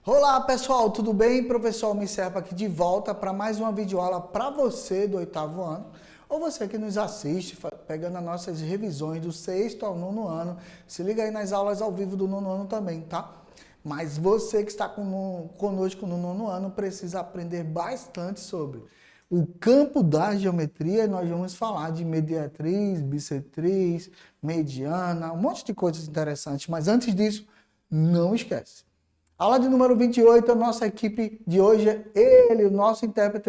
Olá pessoal, tudo bem? Professor Almir Serpa aqui de volta para mais uma videoaula para você do 8º ano, ou você que nos assiste, pegando as nossas revisões do 6º ao 9º ano. Se liga aí nas aulas ao vivo do 9º ano também, tá? Mas você que está conosco no 9º ano precisa aprender bastante sobre o campo da geometria. E nós vamos falar de mediatriz, bissetriz, mediana, um monte de coisas interessantes. Mas antes disso, não esquece. Aula de número 28, a nossa equipe de hoje é ele, o nosso intérprete,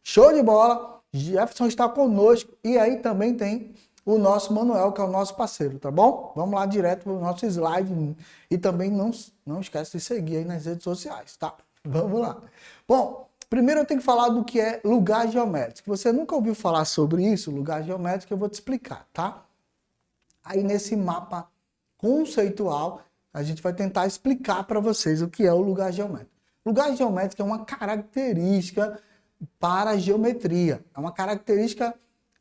show de bola. Jefferson está conosco e aí também tem o nosso Manuel, que é o nosso parceiro, tá bom? Vamos lá direto para o nosso slide e também não esquece de seguir aí nas redes sociais, tá? Vamos lá. Bom, primeiro eu tenho que falar do que é lugar geométrico. Se você nunca ouviu falar sobre isso, lugar geométrico, eu vou te explicar, tá? Aí nesse mapa conceitual, a gente vai tentar explicar para vocês o que é o lugar geométrico. Lugar geométrico é uma característica para a geometria, é uma característica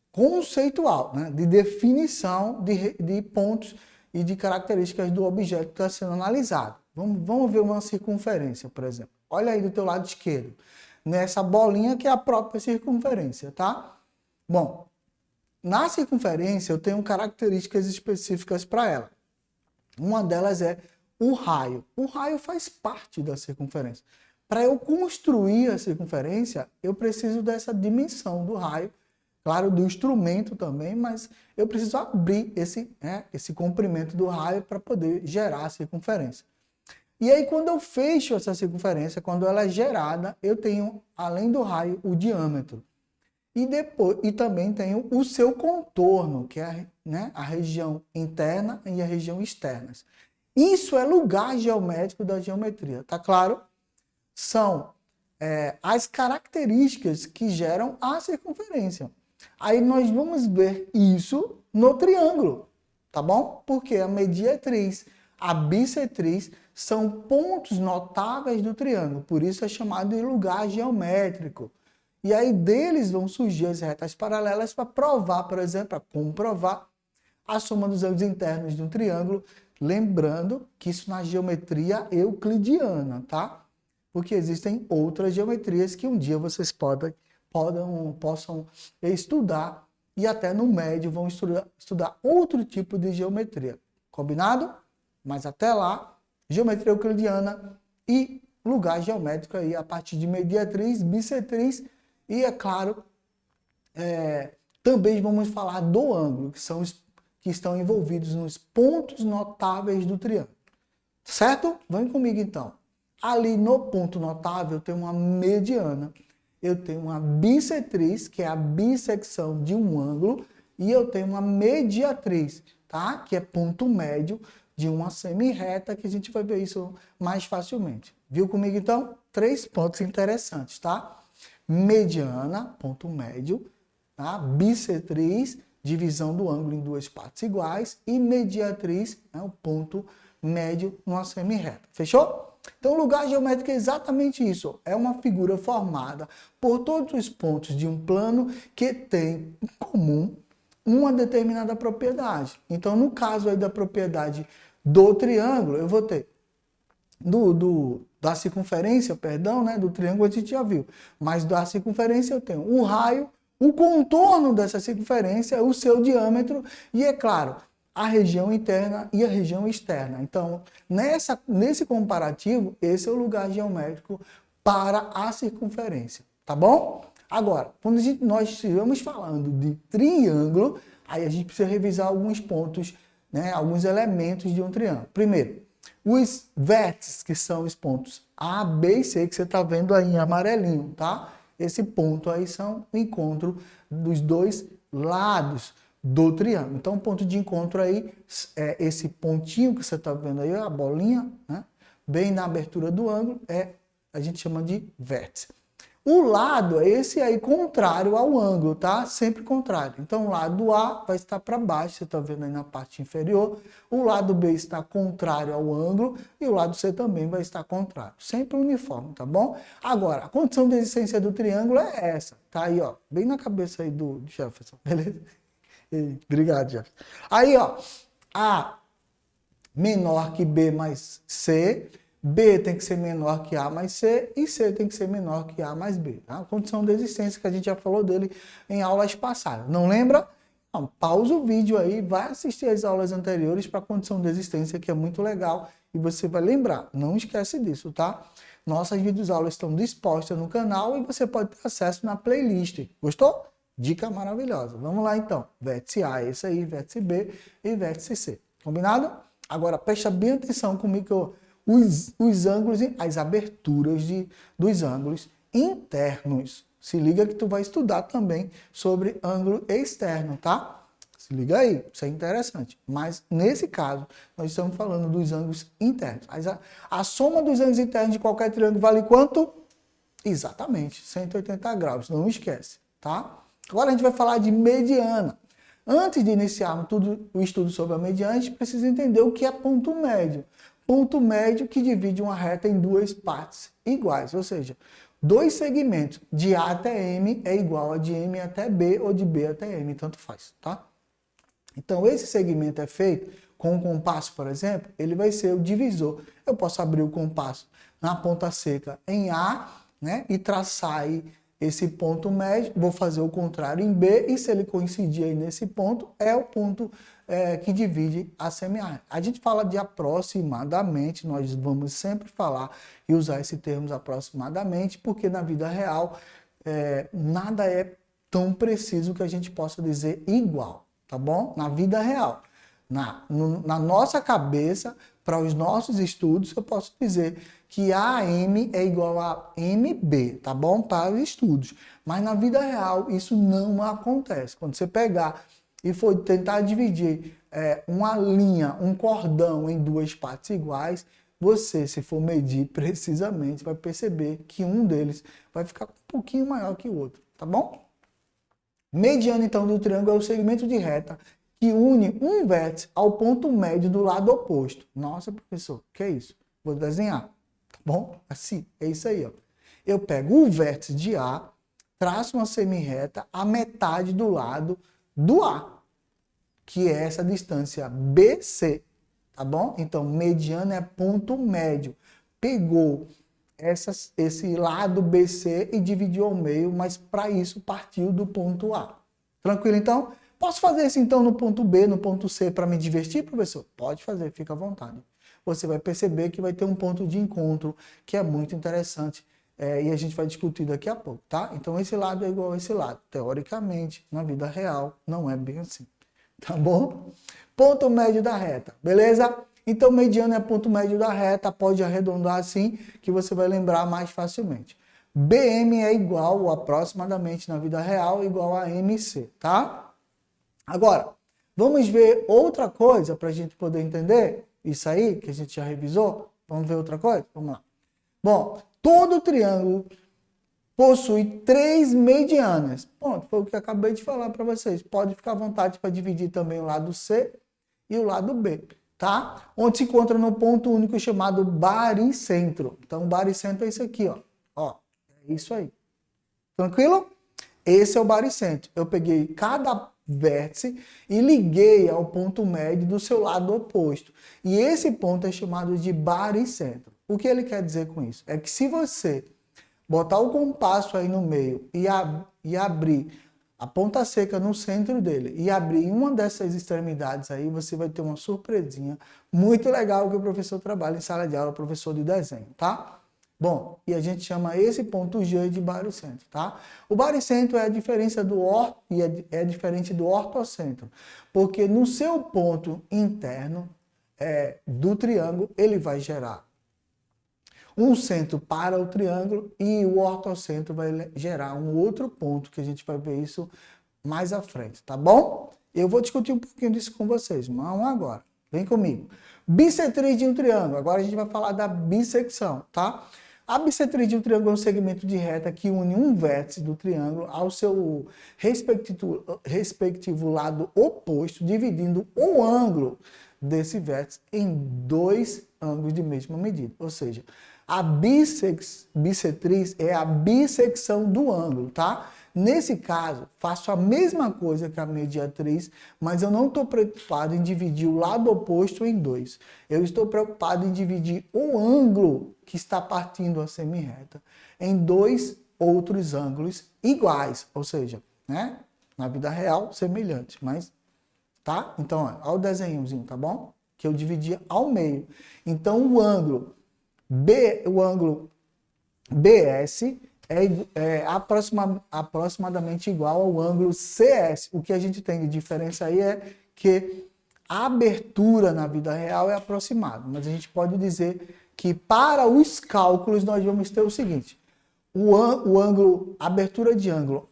conceitual, né? De definição de pontos e de características do objeto que está sendo analisado. Vamos ver uma circunferência, por exemplo. Olha aí do teu lado esquerdo, nessa bolinha que é a própria circunferência, tá? Bom, na circunferência eu tenho características específicas para ela. Uma delas é o raio. O raio faz parte da circunferência. Para eu construir a circunferência, eu preciso dessa dimensão do raio, claro, do instrumento também, mas eu preciso abrir esse comprimento do raio para poder gerar a circunferência. E aí, quando eu fecho essa circunferência, quando ela é gerada, eu tenho, além do raio, o diâmetro. E também tenho o seu contorno, que é a região interna e a região externa. Isso é lugar geométrico da geometria, tá claro? São as características que geram a circunferência. Aí nós vamos ver isso no triângulo, tá bom? Porque a mediatriz, a bissetriz são pontos notáveis do triângulo, por isso é chamado de lugar geométrico. E aí deles vão surgir as retas paralelas para provar, por exemplo, para comprovar a soma dos ângulos internos de um triângulo. Lembrando que isso na geometria euclidiana, tá? Porque existem outras geometrias que um dia vocês possam estudar e até no médio vão estudar outro tipo de geometria. Combinado? Mas até lá, geometria euclidiana e lugar geométrico aí a partir de mediatriz, bissetriz. E, é claro, também vamos falar do ângulo, que estão envolvidos nos pontos notáveis do triângulo. Certo? Vem comigo, então. Ali no ponto notável, eu tenho uma mediana, eu tenho uma bissetriz, que é a bissecção de um ângulo, e eu tenho uma mediatriz, tá? Que é ponto médio de uma semi-reta, que a gente vai ver isso mais facilmente. Viu comigo, então? 3 pontos interessantes, tá? Mediana, ponto médio, tá? Bissetriz, divisão do ângulo em 2 partes iguais, e mediatriz, o ponto médio numa semi-reta. Fechou? Então, o lugar geométrico é exatamente isso. É uma figura formada por todos os pontos de um plano que tem em comum uma determinada propriedade. Então, no caso aí da propriedade do triângulo, eu vou ter da circunferência, perdão, do triângulo a gente já viu. Mas da circunferência eu tenho o raio, o contorno dessa circunferência, o seu diâmetro e, é claro, a região interna e a região externa. Então, nesse comparativo, esse é o lugar geométrico para a circunferência, tá bom? Agora, quando nós estivermos falando de triângulo, aí a gente precisa revisar alguns pontos, alguns elementos de um triângulo. Primeiro, os vértices, que são os pontos A, B e C, que você está vendo aí em amarelinho, tá? Esse ponto aí são o encontro dos dois lados do triângulo. Então, o ponto de encontro aí é esse pontinho que você está vendo aí, a bolinha, bem na abertura do ângulo, a gente chama de vértice. O lado é esse aí contrário ao ângulo, tá? Sempre contrário. Então, o lado A vai estar para baixo, você está vendo aí na parte inferior. O lado B está contrário ao ângulo e o lado C também vai estar contrário. Sempre uniforme, tá bom? Agora, a condição de existência do triângulo é essa. Tá aí, ó, bem na cabeça aí do Jefferson, beleza? Obrigado, Jefferson. Aí, ó, A menor que B mais C, B tem que ser menor que A mais C e C tem que ser menor que A mais B. Tá? A condição de existência que a gente já falou dele em aulas passadas. Não lembra? Não, pausa o vídeo aí, vai assistir as aulas anteriores para a condição de existência, que é muito legal e você vai lembrar. Não esquece disso, tá? Nossas videoaulas estão dispostas no canal e você pode ter acesso na playlist. Gostou? Dica maravilhosa. Vamos lá então. Vértice A, esse aí, vértice B e vértice C. Combinado? Agora presta bem atenção comigo que os ângulos e as aberturas dos ângulos internos. Se liga que tu vai estudar também sobre ângulo externo, tá? Se liga aí, isso é interessante. Mas nesse caso, nós estamos falando dos ângulos internos. A soma dos ângulos internos de qualquer triângulo vale quanto? Exatamente, 180 graus, não esquece, tá? Agora a gente vai falar de mediana. Antes de iniciarmos o estudo sobre a mediana, a gente precisa entender o que é ponto médio. Ponto médio que divide uma reta em duas partes iguais, ou seja, dois segmentos de A até M é igual a de M até B ou de B até M, tanto faz, tá? Então esse segmento é feito com um compasso, por exemplo, ele vai ser o divisor. Eu posso abrir o compasso na ponta seca em A, né, e traçar aí esse ponto médio, vou fazer o contrário em B, e se ele coincidir aí nesse ponto, é o ponto que divide a semiárea. A gente fala de aproximadamente, nós vamos sempre falar e usar esse termo aproximadamente, porque na vida real nada é tão preciso que a gente possa dizer igual, tá bom? Na vida real. Na nossa cabeça, para os nossos estudos, eu posso dizer que AM é igual a MB, tá bom? Para os estudos. Mas na vida real, isso não acontece. Quando você pegar e for tentar dividir uma linha, um cordão em duas partes iguais, você, se for medir precisamente, vai perceber que um deles vai ficar um pouquinho maior que o outro, tá bom? Mediana, então, do triângulo é o segmento de reta que une um vértice ao ponto médio do lado oposto. Nossa, professor, que é isso? Vou desenhar, tá bom? Assim, é isso aí, ó. Eu pego o vértice de A, traço uma semirreta a metade do lado do A, que é essa distância BC, tá bom? Então, mediana é ponto médio. Pegou esse lado BC e dividiu ao meio, mas para isso partiu do ponto A. Tranquilo, então? Posso fazer isso, então, no ponto B, no ponto C, para me divertir, professor? Pode fazer, fica à vontade. Você vai perceber que vai ter um ponto de encontro que é muito interessante e a gente vai discutir daqui a pouco, tá? Então, esse lado é igual a esse lado. Teoricamente, na vida real, não é bem assim, tá bom? Ponto médio da reta, beleza? Então, mediano é ponto médio da reta, pode arredondar assim, que você vai lembrar mais facilmente. BM é igual, ou aproximadamente na vida real, igual a MC, tá? Agora, vamos ver outra coisa para a gente poder entender isso aí, que a gente já revisou. Vamos ver outra coisa? Vamos lá. Bom, todo triângulo possui 3 medianas. Ponto, foi o que eu acabei de falar para vocês. Pode ficar à vontade para dividir também o lado C e o lado B, tá? Onde se encontra no ponto único chamado baricentro. Então, o baricentro é isso aqui, ó. Ó, é isso aí. Tranquilo? Esse é o baricentro. Eu peguei cada vértice e liguei ao ponto médio do seu lado oposto. E esse ponto é chamado de baricentro. O que ele quer dizer com isso? É que se você botar o compasso aí no meio e abrir a ponta seca no centro dele e abrir uma dessas extremidades aí, você vai ter uma surpresinha muito legal que o professor trabalha em sala de aula, professor de desenho, tá? Bom, e a gente chama esse ponto G de baricentro, tá? O baricentro é a diferença é diferente do ortocentro, porque no seu ponto interno do triângulo, ele vai gerar um centro para o triângulo e o ortocentro vai gerar um outro ponto, que a gente vai ver isso mais à frente, tá bom? Eu vou discutir um pouquinho disso com vocês, mas vamos agora. Vem comigo. Bissetriz de um triângulo. Agora a gente vai falar da bissecção, tá? A bissetriz de um triângulo é um segmento de reta que une um vértice do triângulo ao seu respectivo lado oposto, dividindo o ângulo desse vértice em dois ângulos de mesma medida. Ou seja, A bissetriz é a bissecção do ângulo, tá? Nesse caso, faço a mesma coisa que a mediatriz, mas eu não estou preocupado em dividir o lado oposto em dois. Eu estou preocupado em dividir o ângulo que está partindo a semirreta em dois outros ângulos iguais, ou seja, né? Na vida real, semelhantes, mas, tá? Então, olha o desenhozinho, tá bom? Que eu dividi ao meio. Então, o ângulo BS é aproximadamente igual ao ângulo CS. O que a gente tem de diferença aí é que a abertura na vida real é aproximada, mas a gente pode dizer que para os cálculos nós vamos ter o seguinte: o ângulo, a abertura de ângulo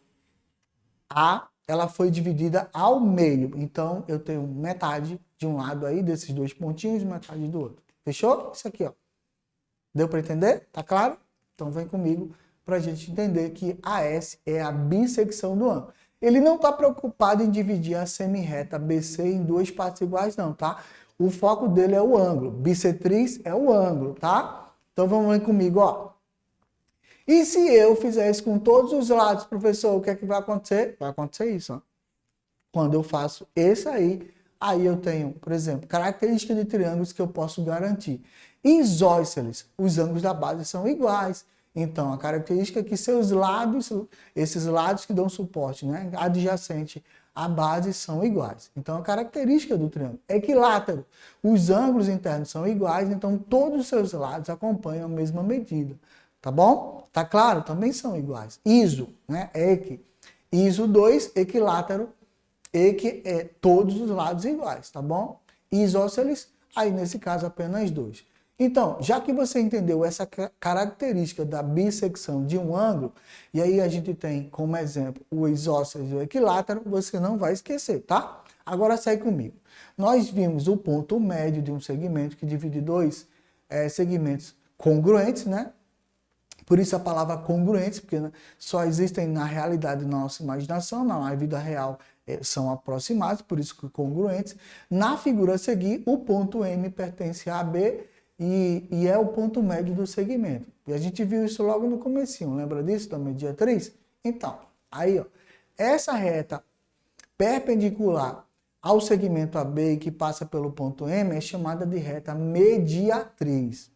A, ela foi dividida ao meio. Então eu tenho metade de um lado aí desses dois pontinhos e metade do outro. Fechou? Isso aqui, ó. Deu para entender? Tá claro? Então vem comigo para a gente entender que AS é a bissecção do ângulo. Ele não está preocupado em dividir a semirreta BC em duas partes iguais, não, tá? O foco dele é o ângulo. Bissetriz é o ângulo, tá? Então vamos ver comigo, ó. E se eu fizer isso com todos os lados, professor, o que é que vai acontecer? Vai acontecer isso, ó. Quando eu faço esse aí eu tenho, por exemplo, características de triângulos que eu posso garantir. Isósceles, os ângulos da base são iguais. Então, a característica é que seus lados, esses lados que dão suporte, né, adjacente à base, são iguais. Então, a característica do triângulo. Equilátero, os ângulos internos são iguais, então todos os seus lados acompanham a mesma medida. Tá bom? Tá claro? Também são iguais. Iso, né, Iso 2, equilátero, que é todos os lados iguais, tá bom? Isósceles, aí nesse caso apenas dois. Então, já que você entendeu essa característica da bissecção de um ângulo, e aí a gente tem como exemplo o isósceles e o equilátero, você não vai esquecer, tá? Agora segue comigo. Nós vimos o ponto médio de um segmento que divide dois segmentos congruentes, né? Por isso a palavra congruentes, porque só existem na realidade, na nossa imaginação, na vida real são aproximados, por isso que congruentes. Na figura a seguir, o ponto M pertence a B e é o ponto médio do segmento. E a gente viu isso logo no comecinho, lembra disso, da mediatriz? Então, aí, ó, essa reta perpendicular ao segmento AB que passa pelo ponto M é chamada de reta mediatriz.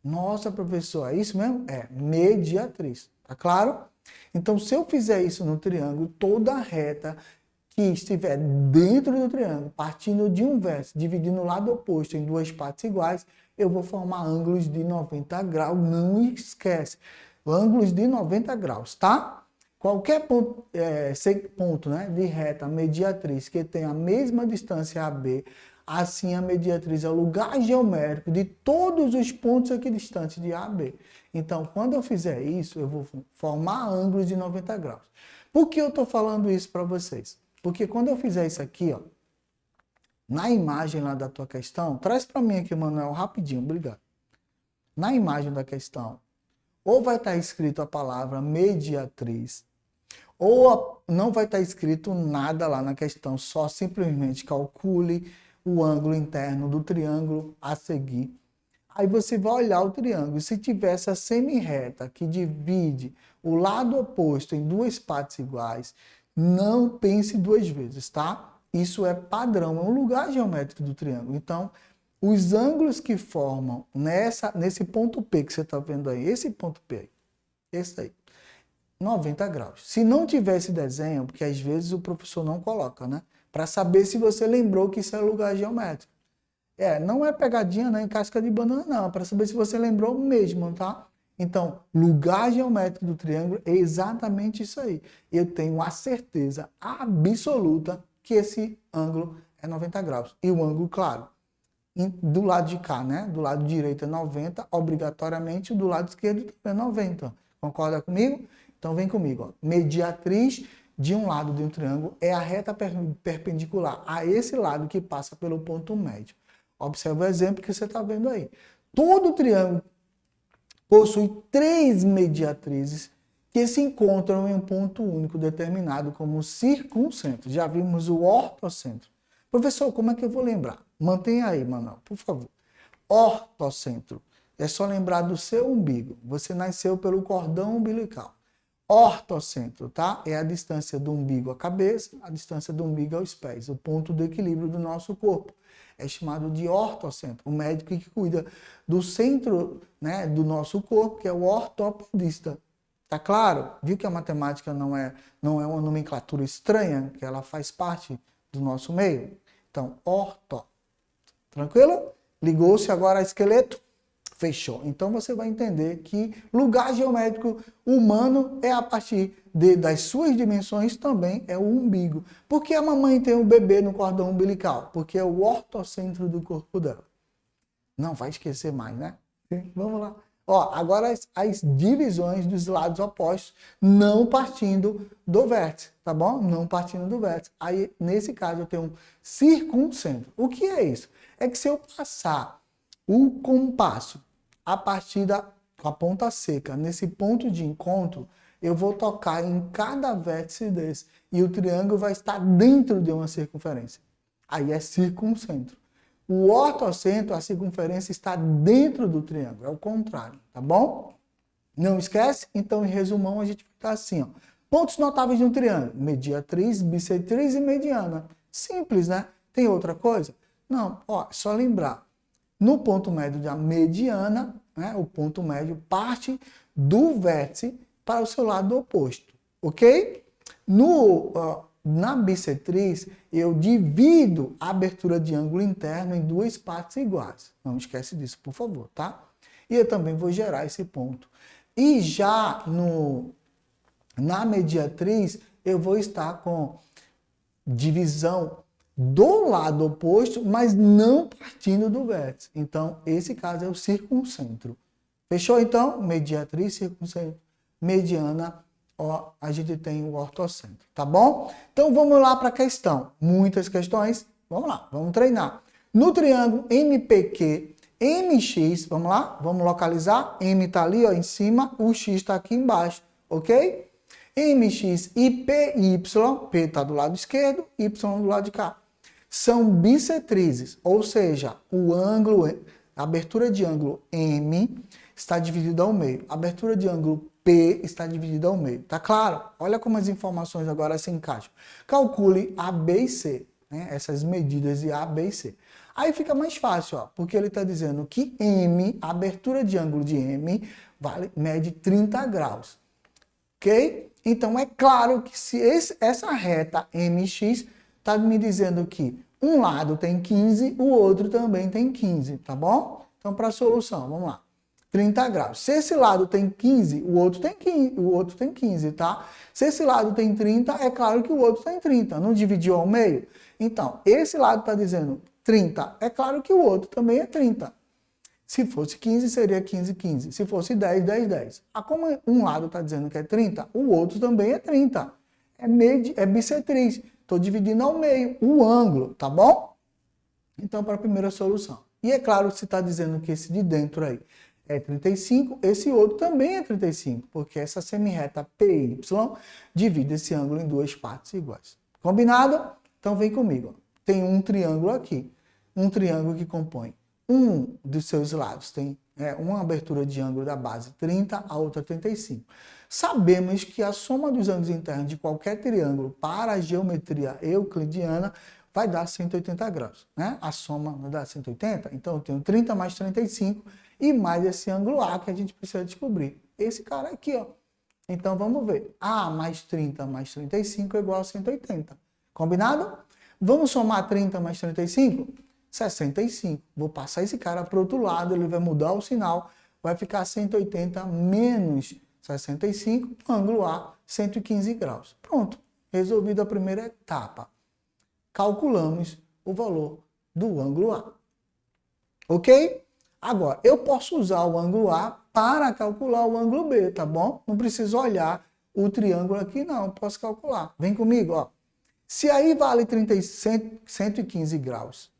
Nossa, professor, é isso mesmo? É, mediatriz. Tá claro? Então, se eu fizer isso no triângulo, toda reta que estiver dentro do triângulo, partindo de um vértice, dividindo o lado oposto em duas partes iguais, eu vou formar ângulos de 90 graus. Não esquece. Ângulos de 90 graus, tá? Qualquer ponto, né, de reta mediatriz que tenha a mesma distância AB, assim, a mediatriz é o lugar geométrico de todos os pontos equidistantes de A a B. Então, quando eu fizer isso, eu vou formar ângulos de 90 graus. Por que eu estou falando isso para vocês? Porque quando eu fizer isso aqui, ó, na imagem lá da tua questão, traz para mim aqui, Manuel, rapidinho, obrigado. Na imagem da questão, ou vai estar escrito a palavra mediatriz, ou não vai estar escrito nada lá na questão, só simplesmente calcule o ângulo interno do triângulo a seguir. Aí você vai olhar o triângulo. Se tiver essa semirreta que divide o lado oposto em duas partes iguais, não pense duas vezes, tá? Isso é padrão, é um lugar geométrico do triângulo. Então, os ângulos que formam nesse ponto P que você está vendo aí, esse ponto P aí, esse aí, 90 graus. Se não tiver esse desenho, porque às vezes o professor não coloca, né? Para saber se você lembrou que isso é lugar geométrico. Não é pegadinha, né, em casca de banana, não. É para saber se você lembrou mesmo, tá? Então, lugar geométrico do triângulo é exatamente isso aí. Eu tenho a certeza absoluta que esse ângulo é 90 graus. E o ângulo, claro, do lado de cá, né? Do lado direito é 90, obrigatoriamente, do lado esquerdo é 90. Concorda comigo? Então, vem comigo. Ó. Mediatriz de um lado de um triângulo é a reta perpendicular a esse lado que passa pelo ponto médio. Observe o exemplo que você está vendo aí. Todo triângulo possui três mediatrizes que se encontram em um ponto único determinado como circuncentro. Já vimos o ortocentro. Professor, como é que eu vou lembrar? Mantenha aí, Manuel, por favor. Ortocentro é só lembrar do seu umbigo. Você nasceu pelo cordão umbilical. Ortocentro, tá? É a distância do umbigo à cabeça, a distância do umbigo aos pés, o ponto de equilíbrio do nosso corpo. É chamado de ortocentro. O médico que cuida do centro, né, do nosso corpo, que é o ortopedista. Tá claro? Viu que a matemática não é uma nomenclatura estranha, que ela faz parte do nosso meio? Então, orto. Tranquilo? Ligou-se agora a esqueleto? Fechou. Então você vai entender que lugar geométrico humano é a partir das suas dimensões também é o umbigo. Por que a mamãe tem um bebê no cordão umbilical? Porque é o ortocentro do corpo dela. Não vai esquecer mais, né? Vamos lá. Ó, agora as divisões dos lados opostos, não partindo do vértice, tá bom? Não partindo do vértice. Aí, nesse caso, eu tenho um circuncentro. O que é isso? É que se eu passar o compasso a partir com a ponta seca, nesse ponto de encontro, eu vou tocar em cada vértice desse e o triângulo vai estar dentro de uma circunferência. Aí é circuncentro. O ortocentro, a circunferência está dentro do triângulo, é o contrário, tá bom? Não esquece? Então, em resumão, a gente vai estar assim, ó. Pontos notáveis de um triângulo: mediatriz, bissetriz e mediana. Simples, né? Tem outra coisa? Não, ó, só lembrar. No ponto médio da mediana, né, o ponto médio parte do vértice para o seu lado oposto, ok? Na bissetriz, eu divido a abertura de ângulo interno em duas partes iguais. Não esquece disso, por favor, tá? E eu também vou gerar esse ponto. E já na mediatriz, eu vou estar com divisão do lado oposto, mas não partindo do vértice. Então, esse caso é o circuncentro. Fechou, então? Mediatriz, circuncentro, mediana, ó, a gente tem o ortocentro, tá bom? Então, vamos lá para a questão. Muitas questões. Vamos lá, vamos treinar. No triângulo MPQ, MX, vamos lá? Vamos localizar. M está ali, ó, em cima, o X está aqui embaixo, ok? MX e PY, P está do lado esquerdo, Y do lado de cá. São bissetrizes, ou seja, o ângulo, a abertura de ângulo M está dividida ao meio. A abertura de ângulo P está dividida ao meio. Tá claro? Olha como as informações agora se encaixam. Calcule A, B e C, né? Essas medidas de A, B e C. Aí fica mais fácil, ó, porque ele está dizendo que M, a abertura de ângulo de M, mede 30 graus. Ok? Então é claro que se essa reta MX está me dizendo que um lado tem 15, o outro também tem 15, tá bom? Então, para a solução, vamos lá. 30 graus. Se esse lado tem 15, o outro tem 15, tá? Se esse lado tem 30, é claro que o outro tem 30. Não dividiu ao meio? Então, esse lado está dizendo 30, é claro que o outro também é 30. Se fosse 15, seria 15, 15. Se fosse 10, 10, 10. Como um lado está dizendo que é 30, o outro também é 30. É bissetriz. Estou dividindo ao meio o ângulo, tá bom? Então, para a primeira solução. E é claro, se está dizendo que esse de dentro aí é 35, esse outro também é 35, porque essa semirreta PY divide esse ângulo em duas partes iguais. Combinado? Então, vem comigo. Tem um triângulo aqui. Um triângulo que compõe um dos seus lados tem uma abertura de ângulo da base 30, a outra 35. Sabemos que a soma dos ângulos internos de qualquer triângulo para a geometria euclidiana vai dar 180 graus, né? A soma vai dar 180, então eu tenho 30 mais 35 e mais esse ângulo A que a gente precisa descobrir. Esse cara aqui, ó. Então vamos ver. A mais 30 mais 35 é igual a 180. Combinado? Vamos somar 30 mais 35? 65. Vou passar esse cara para o outro lado, ele vai mudar o sinal, vai ficar 180 menos 65, ângulo A, 115 graus. Pronto, resolvida a primeira etapa. Calculamos o valor do ângulo A. Ok? Agora, eu posso usar o ângulo A para calcular o ângulo B, tá bom? Não preciso olhar o triângulo aqui, não, posso calcular. Vem comigo, ó. Se aí vale 115 graus,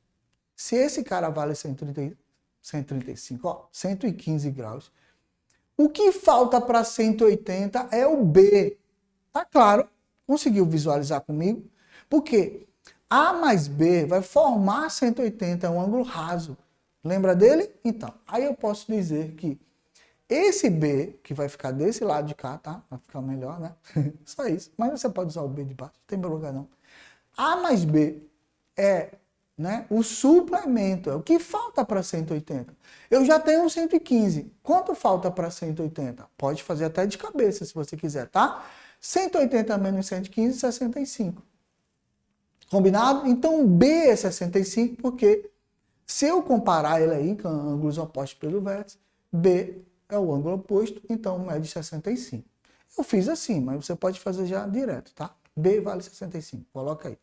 se esse cara vale 135, ó, 115 graus, o que falta para 180 é o B. Tá claro? Conseguiu visualizar comigo? Porque A mais B vai formar 180, é um ângulo raso. Lembra dele? Então, aí eu posso dizer que esse B, que vai ficar desse lado de cá, tá? Vai ficar melhor, né? Só isso. Mas você pode usar o B de baixo, não tem problema não. A mais B é, né, o suplemento, é o que falta para 180. Eu já tenho 115. Quanto falta para 180? Pode fazer até de cabeça, se você quiser, tá? 180 menos 115, 65. Combinado? Então, B é 65, porque se eu comparar ele aí com ângulos opostos pelo vértice, B é o ângulo oposto, então mede 65. Eu fiz assim, mas você pode fazer já direto, tá? B vale 65, coloca aí.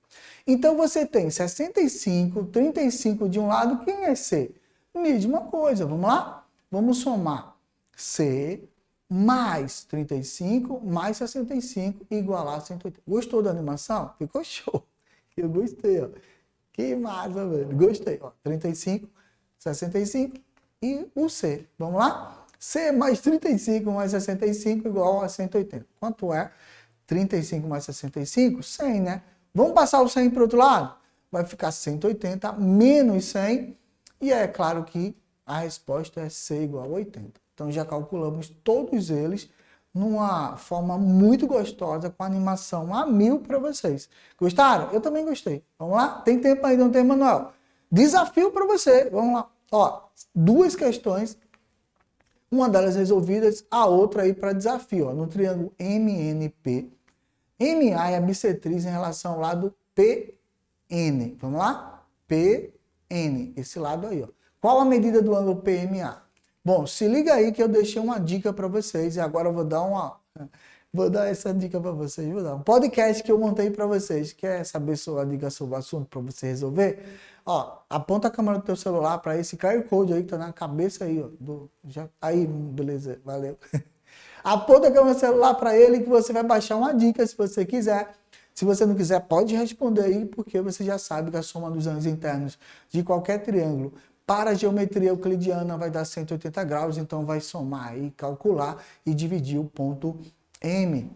Então você tem 65, 35 de um lado, quem é C? Mesma coisa, vamos lá? Vamos somar C mais 35 mais 65 igualar 180. Gostou da animação? Ficou show. Eu gostei, ó. Que massa, velho. Gostei, ó. 35, 65 e o C. Vamos lá? C mais 35 mais 65 igual a 180. Quanto é 35 mais 65? 100, né? Vamos passar o 100 para o outro lado? Vai ficar 180 menos 100. E é claro que a resposta é C igual a 80. Então já calculamos todos eles numa forma muito gostosa, com animação a 1000 para vocês. Gostaram? Eu também gostei. Vamos lá? Tem tempo ainda, não tem, Manuel? Desafio para você. Vamos lá. Ó, 2 questões, uma delas resolvidas, a outra aí para desafio. Ó, no triângulo MNP, MA é a bissetriz em relação ao lado PN. Vamos lá? PN, esse lado aí. Ó. Qual a medida do ângulo PMA? Bom, se liga aí que eu deixei uma dica para vocês e agora eu vou dar essa dica para vocês, vou dar um podcast que eu montei para vocês. Quer saber a dica sobre o assunto para você resolver? Ó, aponta a câmera do teu celular para esse QR Code aí que tá na cabeça aí, ó, aí, beleza, valeu. Aponta a câmera do celular para ele que você vai baixar uma dica se você quiser. Se você não quiser, pode responder aí, porque você já sabe que a soma dos ângulos internos de qualquer triângulo para a geometria euclidiana vai dar 180 graus, então vai somar aí, calcular e dividir o ponto M.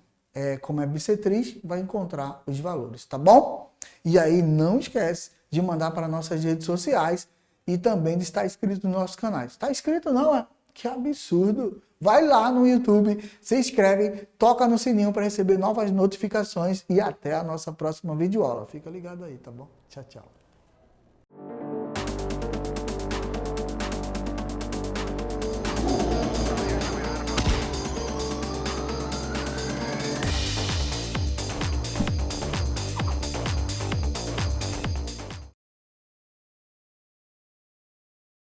Como é bissetriz, vai encontrar os valores, tá bom? E aí não esquece de mandar para nossas redes sociais e também de estar inscrito nos nossos canais. Está inscrito não, é? Que absurdo! Vai lá no YouTube, se inscreve, toca no sininho para receber novas notificações e até a nossa próxima videoaula. Fica ligado aí, tá bom? Tchau, tchau.